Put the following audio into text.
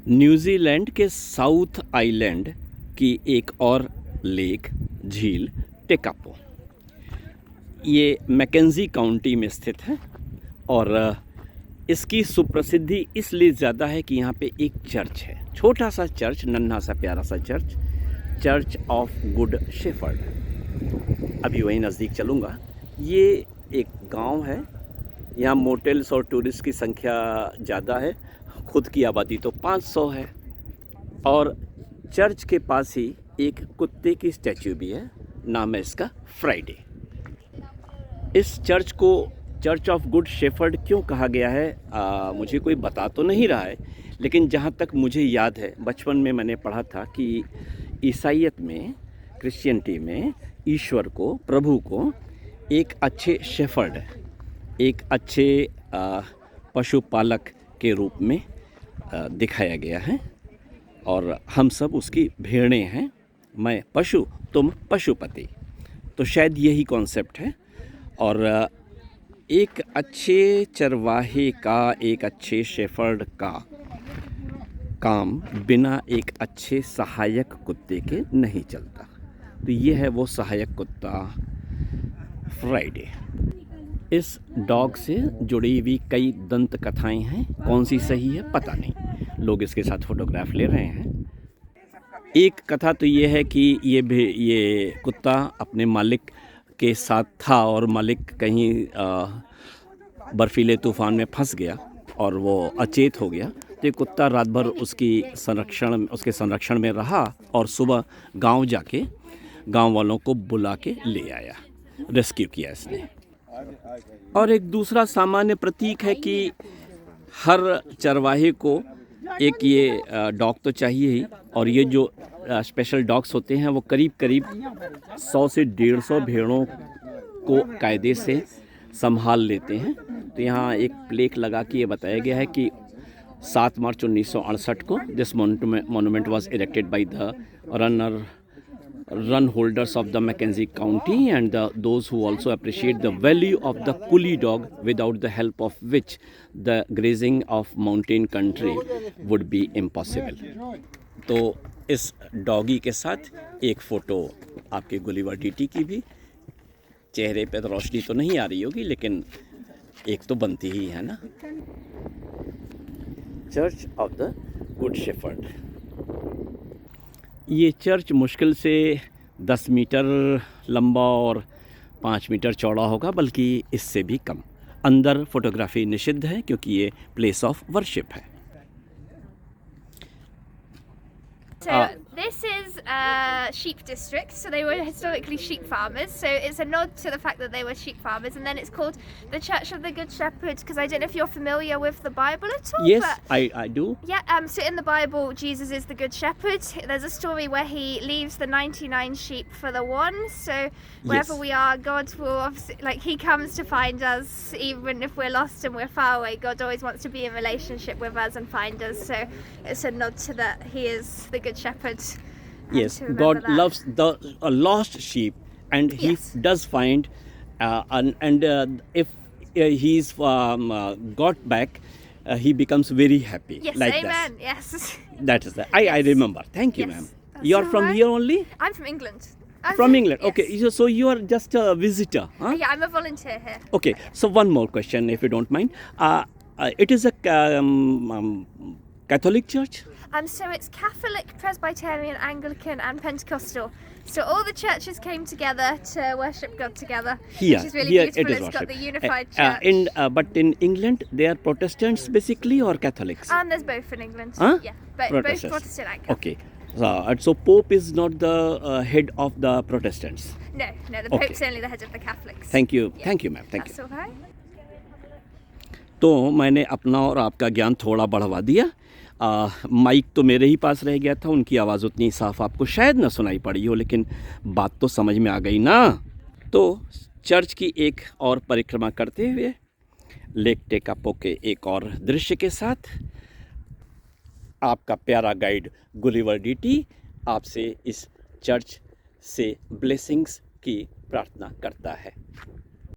New Zealand के south island की एक और लेक झील टेकापो, ये मैकेंजी काउंटी में स्थित है और इसकी सुप्रसिद्धि इसलिए ज़्यादा है कि यहाँ पे एक चर्च है, छोटा सा चर्च, नन्हा सा प्यारा सा church, church of good shepherd. अभी वहीं नज़दीक चलूँगा। ये एक गांव है, यहाँ मोटेल्स और टूरिस्ट की संख्या ज़्यादा है, खुद की आबादी तो 500 है और चर्च के पास ही एक कुत्ते की स्टैच्यू भी है, नाम है इसका फ्राइडे। इस चर्च को चर्च ऑफ गुड शेफर्ड क्यों कहा गया है मुझे कोई बता तो नहीं रहा है, लेकिन जहाँ तक मुझे याद है बचपन में मैंने पढ़ा था कि ईसाईयत में, क्रिश्चियनिटी में ईश्वर को, प्रभु को एक अच्छे शेफर्ड, एक अच्छे पशुपालक के रूप में दिखाया गया है और हम सब उसकी भेड़ें हैं, मैं पशु तुम पशुपति। तो शायद यही कॉन्सेप्ट है। और एक अच्छे चरवाहे का, एक अच्छे शेफर्ड का काम बिना एक अच्छे सहायक कुत्ते के नहीं चलता। तो ये है वो सहायक कुत्ता फ्राइडे। इस डॉग से जुड़ी हुई कई दंत कथाएं हैं, कौन सी सही है पता नहीं, लोग इसके साथ फोटोग्राफ ले रहे हैं। एक कथा तो ये है कि ये कुत्ता अपने मालिक के साथ था और मालिक कहीं बर्फीले तूफान में फंस गया और वो अचेत हो गया। तो ये कुत्ता रात भर उसके संरक्षण में रहा और सुबह गांव जाके गांव वालों को बुला के ले आया, रेस्क्यू किया इसने। और एक दूसरा सामान्य प्रतीक है कि हर चरवाहे को एक ये डॉग तो चाहिए ही, और ये जो स्पेशल डॉग्स होते हैं वो करीब करीब 100 से 150 भेड़ों को कायदे से संभाल लेते हैं। तो यहाँ एक प्लेक लगा के ये बताया गया है कि 7 मार्च 1968 को this monument was erected by the run holders of the Mackenzie County and those who also appreciate the value of the coolie dog, without the help of which the grazing of mountain country would be impossible. तो इस doggy के साथ एक photo आपके Gulliver DT की भी, चेहरे पे तो रोशनी तो नहीं आ रही होगी लेकिन एक तो बनती ही है ना। Church of the good shepherd. ये चर्च मुश्किल से 10 मीटर लंबा और 5 मीटर चौड़ा होगा, बल्कि इससे भी कम। अंदर फोटोग्राफी निषिद्ध है क्योंकि ये प्लेस ऑफ वर्शिप है। So this is a sheep district, so they were historically sheep farmers, so it's a nod to the fact that they were sheep farmers. And then it's called the Church of the Good Shepherd, because I don't know if you're familiar with the Bible at all. Yes, but I do. Yeah, so in the Bible, Jesus is the Good Shepherd. There's a story where he leaves the 99 sheep for the one, so wherever Yes. we are, God will obviously, like, he comes to find us, even if we're lost and we're far away. God always wants to be in relationship with us and find us, so it's a nod to that he is the Good Shepherd. Yes, God loves the lost sheep, and he Yes. does find, if he's got back, he becomes very happy. Yes, like amen, yes. That is that. I remember. Thank you, Yes, ma'am. that's You are all from right. here only? I'm from England. From England. Yes. Okay, so you are just a visitor, huh? Yeah, I'm a volunteer here. Okay, so one more question, if you don't mind. It is a Catholic church? So it's Catholic, Presbyterian, Anglican and Pentecostal. So all the churches came together to worship God together, Here, which is really here beautiful. it is It's got worship. the unified church. But in England, they are Protestants basically or Catholics? And there's both in England. Huh? Yeah, both Protestants. Protestant and Catholic. Okay, so Pope is not the head of the Protestants. No, the Okay. Pope's only the head of the Catholics. Thank you, Yeah. thank you, ma'am. Thank you. That's all right. तो मैंने अपना और आपका ज्ञान थोड़ा बढ़वा दिया। Mic तो मेरे ही पास रह गया था, उनकी आवाज़ उतनी साफ आपको शायद ना सुनाई पड़ी हो, लेकिन बात तो समझ में आ गई ना। तो चर्च की एक और परिक्रमा करते हुए लेक टेकापो के एक और दृश्य के साथ आपका प्यारा गाइड गुलिवर डीटी आपसे इस चर्च से ब्लेसिंग्स की प्रार्थना करता है।